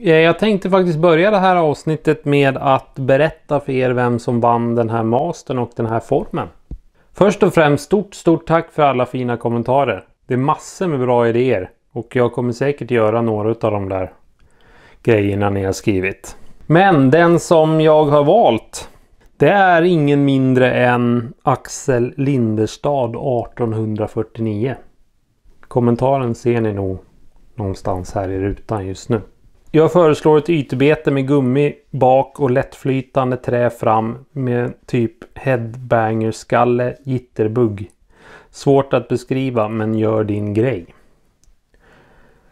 Jag tänkte faktiskt börja det här avsnittet med att berätta för er vem som vann den här mastern och den här formen. Först och främst stort tack för alla fina kommentarer. Det är massor med bra idéer och jag kommer säkert göra några av de där grejerna ni har skrivit. Men den som jag har valt, det är ingen mindre än Axel Linderstad 1849. Kommentaren ser ni nog någonstans här i rutan just nu. Jag föreslår ett ytbete med gummi bak och lättflytande trä fram med typ headbanger-skalle, jitterbugg. Svårt att beskriva, men gör din grej.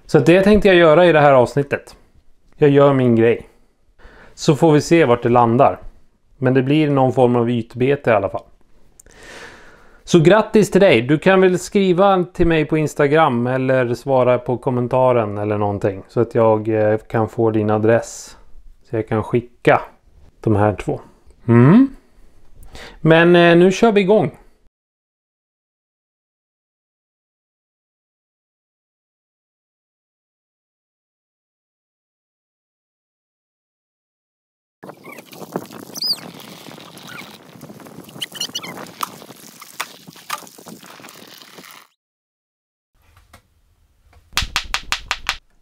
Så det tänkte jag göra i det här avsnittet. Jag gör min grej. Så får vi se vart det landar. Men det blir någon form av ytbete i alla fall. Så grattis till dig. Du kan väl skriva till mig på Instagram eller svara på kommentaren eller någonting. Så att jag kan få din adress. Så jag kan skicka de här två. Men nu kör vi igång.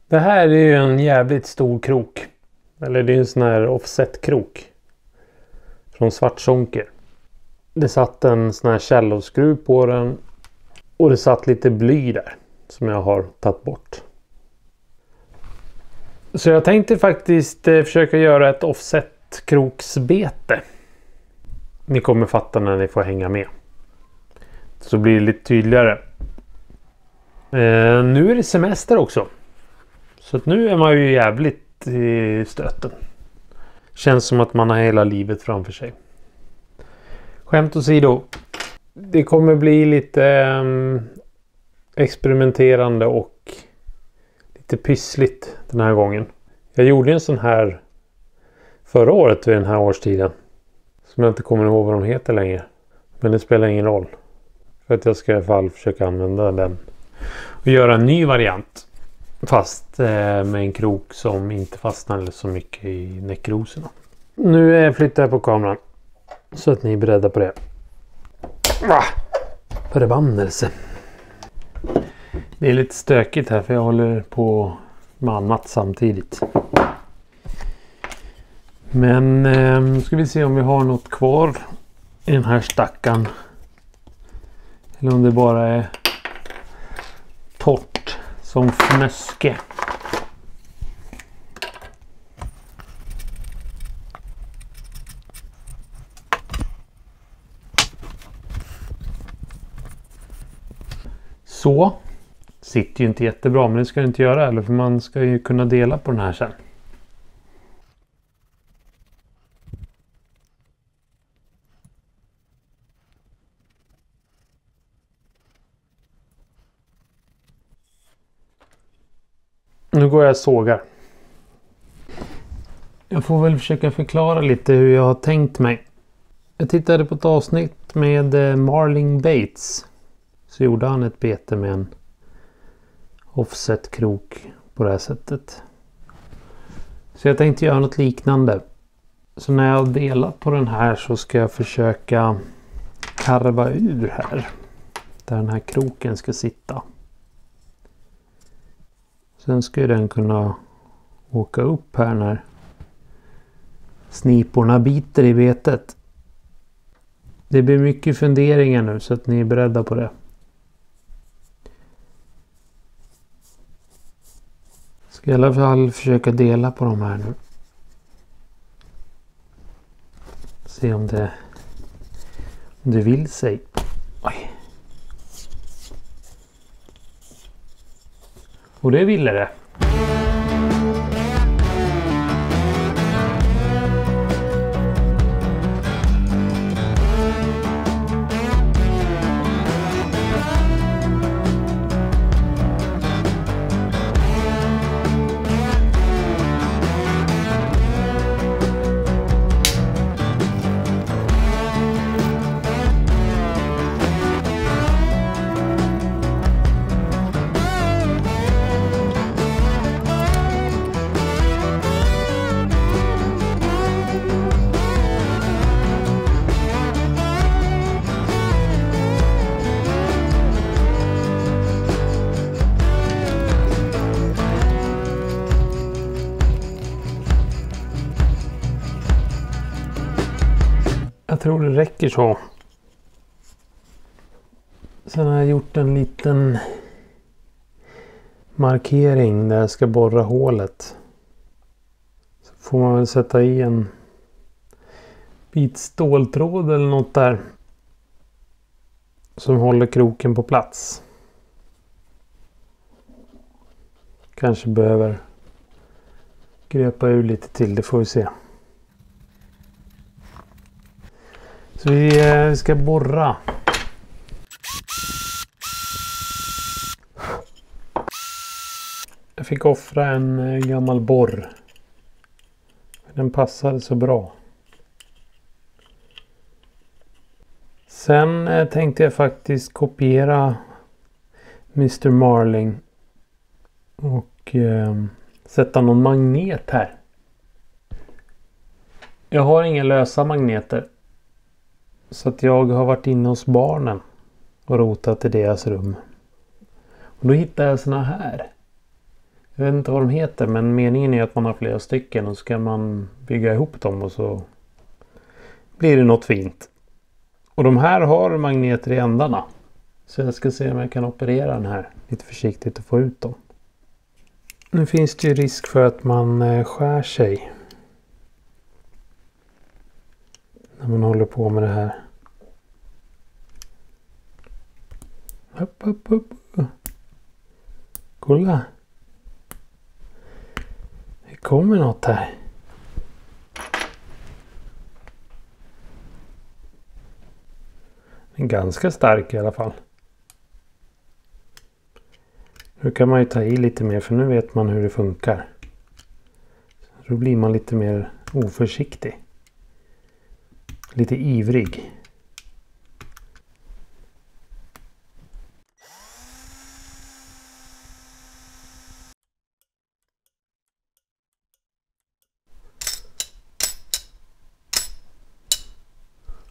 Det här är ju en jävligt stor krok. Eller det är en sån här offset-krok. Från Svartsonker. Det satt en sån här källskruv på den. Och det satt lite bly där. Som jag har tagit bort. Så jag tänkte faktiskt försöka göra ett offset-kroksbete. Ni kommer fatta när ni får hänga med. Så blir det lite tydligare. Nu är det semester också. Så att nu är man ju jävligt i stöten. Känns som att man har hela livet framför sig. Skämt åsido. Det kommer bli lite experimenterande och lite pyssligt den här gången. Jag gjorde en sån här förra året vid den här årstiden. Som jag inte kommer ihåg vad de heter längre. Men det spelar ingen roll. För att jag ska i alla fall försöka använda den. Och göra en ny variant. Fast med en krok som inte fastnar så mycket i näckrosorna. Nu flyttar jag på kameran. Så att ni är beredda på det. Förbannelse. Det är lite stökigt här för jag håller på med annat samtidigt. Men nu ska vi se om vi har något kvar i den här stackaren. Eller om det bara är torrt. Som fnöske. Så. Sitter ju inte jättebra, men det ska det inte göra. Eller för man ska ju kunna dela på den här sen. Nu går jag och sågar. Jag får väl försöka förklara lite hur jag har tänkt mig. Jag tittade på ett avsnitt med Marling Bates. Så gjorde han ett bete med en offset-krok på det här sättet. Så jag tänkte göra något liknande. Så när jag delar på den här så ska jag försöka karva ur här. Där den här kroken ska sitta. Sen ska den kunna åka upp här när sniporna biter i betet. Det blir mycket funderingar nu så att ni är beredda på det. Ska i alla fall försöka dela på de här nu. Se om det vill sig. Oj. Och det ville det. tror det räcker så. Sen har jag gjort en liten markering där jag ska borra hålet. Så får man väl sätta i en bit ståltråd eller något där som håller kroken på plats. Kanske behöver gröpa ur lite till, det får vi se. Så vi ska borra. Jag fick offra en gammal borr. Den passade så bra. Sen tänkte jag faktiskt kopiera Mr. Marling och sätta någon magnet här. Jag har inga lösa magneter. Så att jag har varit inne hos barnen och rotat i deras rum. Och då hittade jag såna här. Jag vet inte vad de heter, men meningen är att man har flera stycken och så kan man bygga ihop dem och så blir det något fint. Och de här har magneter i ändarna. Så jag ska se om jag kan operera den här lite försiktigt och få ut dem. Nu finns det ju risk för att man skär sig när man håller på med det här. Upp. Kolla. Det kommer något här. Den är ganska stark i alla fall. Nu kan man ju ta i lite mer, för nu vet man hur det funkar. Då blir man lite mer oförsiktig. Lite ivrig.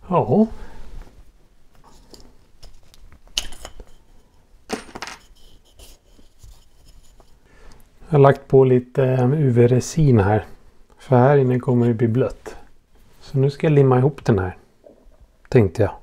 Ja. Jag har lagt på lite UV-resin här. För här inne kommer det bli blött. Så nu ska jag limma ihop den här. Tänkte jag.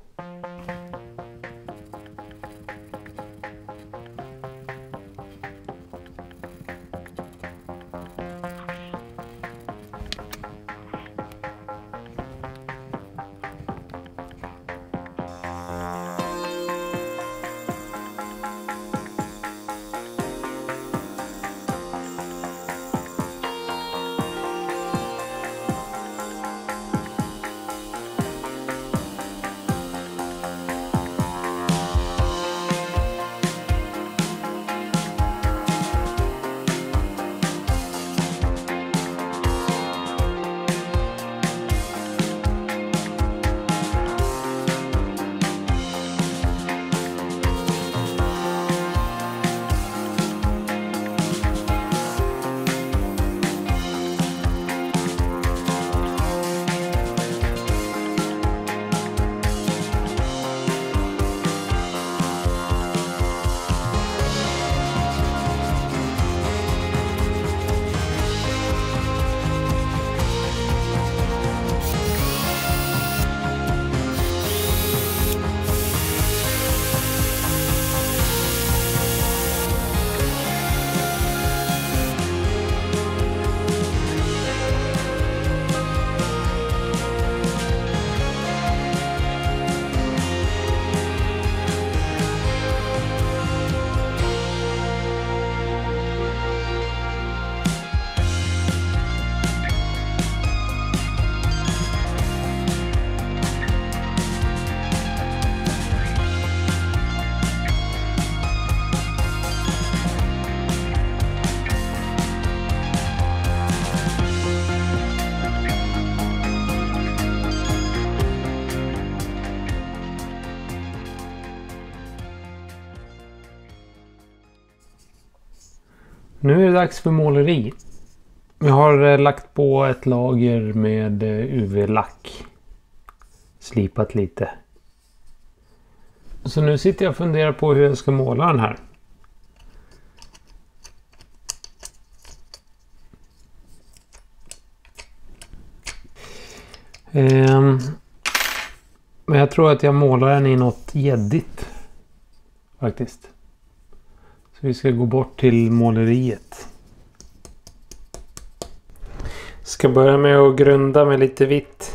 Nu är det dags för måleri. Jag har lagt på ett lager med UV-lack. Slipat lite. Så nu sitter jag och funderar på hur jag ska måla den här. Men jag tror att jag målar den i något gäddigt. Faktiskt. Så vi ska gå bort till måleriet. Ska börja med att grunda med lite vitt.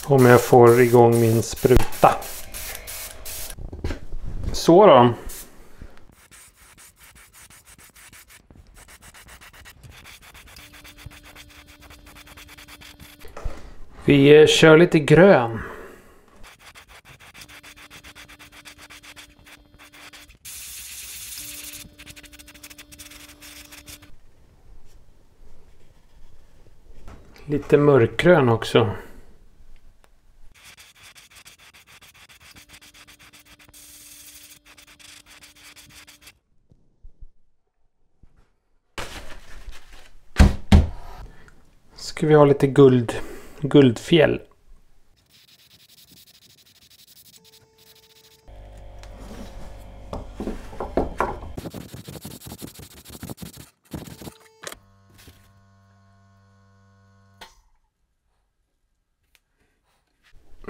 Om jag får igång min spruta. Så då. Vi kör lite grön. Lite mörkgrön också. Ska vi ha lite guldfjäll.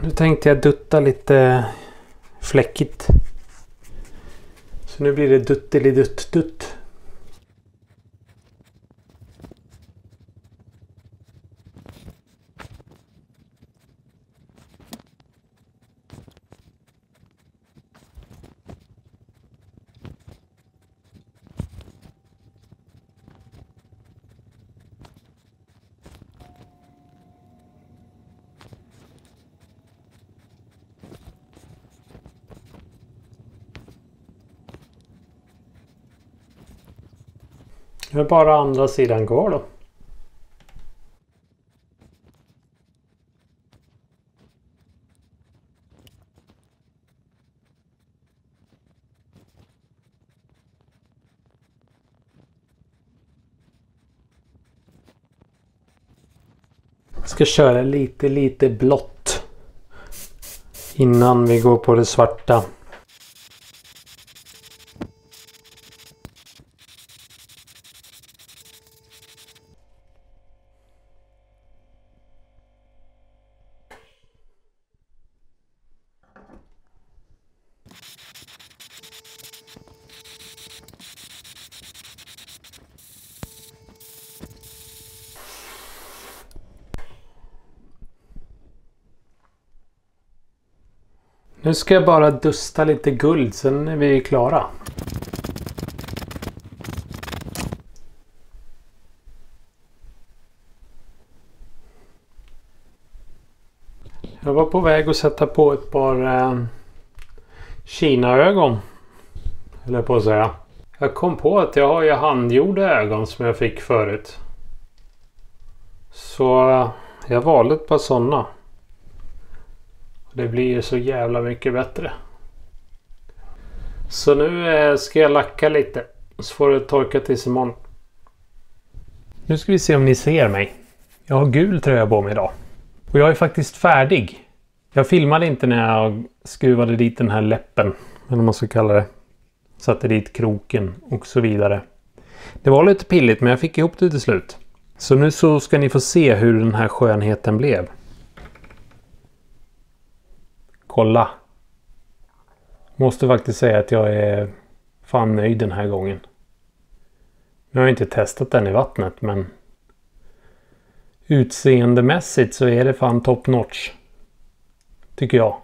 Nu tänkte jag dutta lite fläckigt. Så nu blir det duttelidutt-dutt. Nu är bara andra sidan kvar då. Jag ska köra lite blått innan vi går på det svarta. Nu ska jag bara dusta lite guld, sen är vi klara. Jag var på väg att sätta på ett par Kina-ögon. Eller på att säga. Jag kom på att jag har ju handgjorda ögon som jag fick förut. Så jag valde ett par sådana. Det blir ju så jävla mycket bättre. Så nu ska jag lacka lite. Så får det torka tills imorgon. Nu ska vi se om ni ser mig. Jag har gul tröja på mig idag. Och jag är faktiskt färdig. Jag filmade inte när jag skruvade dit den här läppen. Eller vad man ska kalla det. Satte dit kroken och så vidare. Det var lite pilligt men jag fick ihop det till slut. Så nu så ska ni få se hur den här skönheten blev. Kolla. Måste faktiskt säga att jag är fan nöjd den här gången. Nu har jag inte testat den i vattnet men utseendemässigt så är det fan top notch. Tycker jag.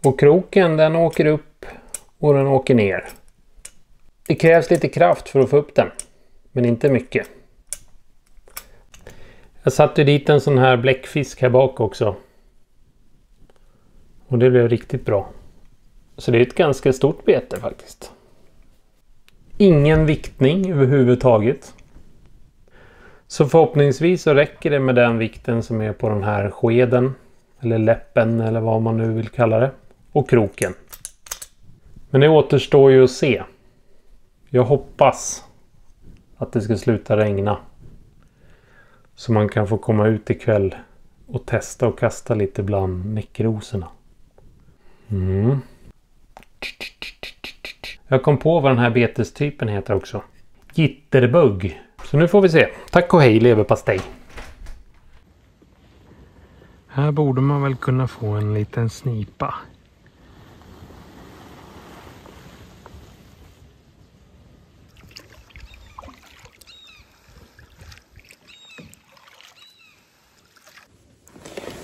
Och kroken den åker upp och den åker ner. Det krävs lite kraft för att få upp den. Men inte mycket. Jag satte dit en sån här bläckfisk här bak också. Och det blev riktigt bra. Så det är ett ganska stort bete faktiskt. Ingen viktning överhuvudtaget. Så förhoppningsvis så räcker det med den vikten som är på den här skeden. Eller läppen eller vad man nu vill kalla det. Och kroken. Men det återstår ju att se. Jag hoppas att det ska sluta regna. Så man kan få komma ut ikväll och testa och kasta lite bland näckrosorna. Jag kom på vad den här betestypen heter också. Jitterbug. Så nu får vi se. Tack och hej leverpastej. Här borde man väl kunna få en liten snipa.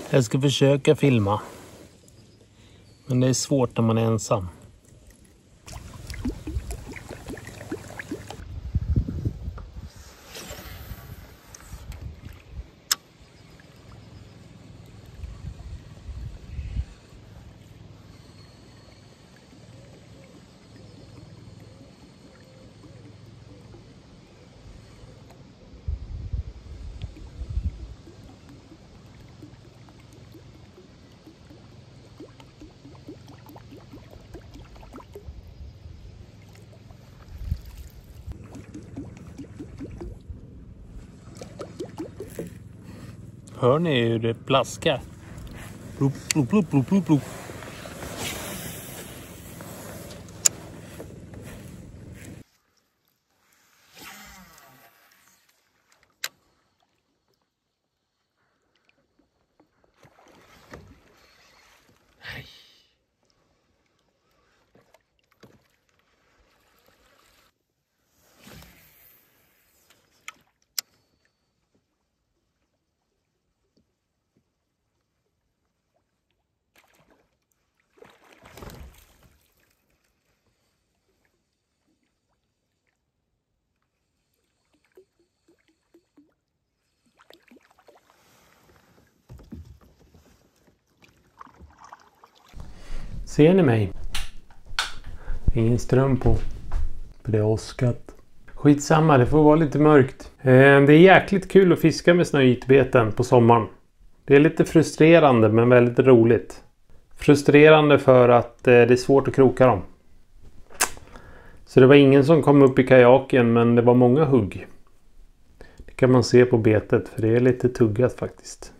Jag ska försöka filma. Men det är svårt när man är ensam. Hör ni hur det plaskar? Plup, plup, plup, plup, plup, plup. Ser ni mig? Ingen ström på. För det är åskat. Skitsamma, det får vara lite mörkt. Det är jäkligt kul att fiska med snöjtbeten på sommaren. Det är lite frustrerande men väldigt roligt. Frustrerande för att det är svårt att kroka dem. Så det var ingen som kom upp i kajaken, men det var många hugg. Det kan man se på betet, för det är lite tuggat faktiskt.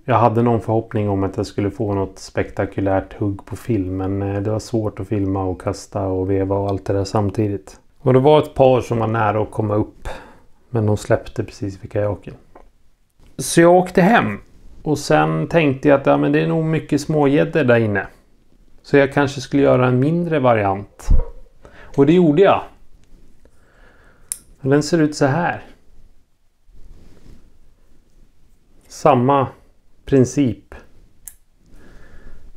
Jag hade någon förhoppning om att jag skulle få något spektakulärt hugg på film, men det var svårt att filma och kasta och veva och allt det där samtidigt. Och det var ett par som var nära att komma upp, men de släppte precis vid kajaken. Så jag åkte hem och sen tänkte jag att ja, men det är nog mycket smågäddor där inne. Så jag kanske skulle göra en mindre variant. Och det gjorde jag. Och den ser ut så här. Samma princip.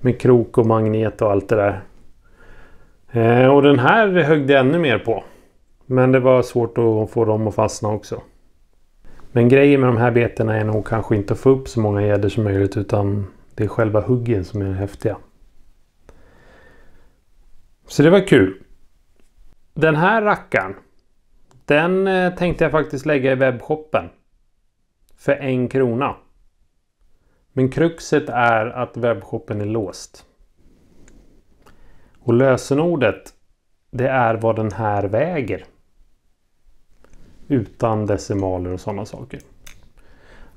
Med krok och magnet och allt det där. Och den här högg jag ännu mer på. Men det var svårt att få dem att fastna också. Men grejen med de här beterna är nog kanske inte att få upp så många gäddor som möjligt, utan det är själva huggen som är häftiga. Så det var kul. Den här rackaren, den tänkte jag faktiskt lägga i webbshoppen för 1 krona. Men kruxet är att webbshoppen är låst. Och lösenordet, det är vad den här väger. Utan decimaler och sådana saker.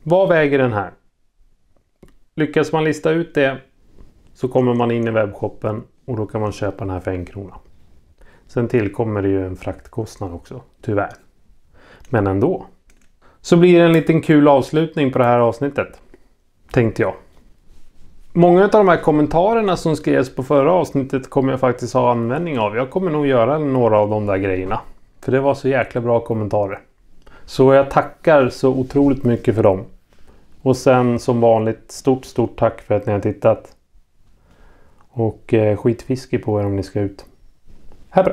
Vad väger den här? Lyckas man lista ut det så kommer man in i webbshoppen och då kan man köpa den här för 1 krona. Sen tillkommer det ju en fraktkostnad också, tyvärr. Men ändå. Så blir det en liten kul avslutning på det här avsnittet. Tänkte jag. Många av de här kommentarerna som skrevs på förra avsnittet kommer jag faktiskt ha användning av. Jag kommer nog göra några av de där grejerna. För det var så jäkla bra kommentarer. Så jag tackar så otroligt mycket för dem. Och sen som vanligt stort tack för att ni har tittat. Och skitfiske på er om ni ska ut. Hej då!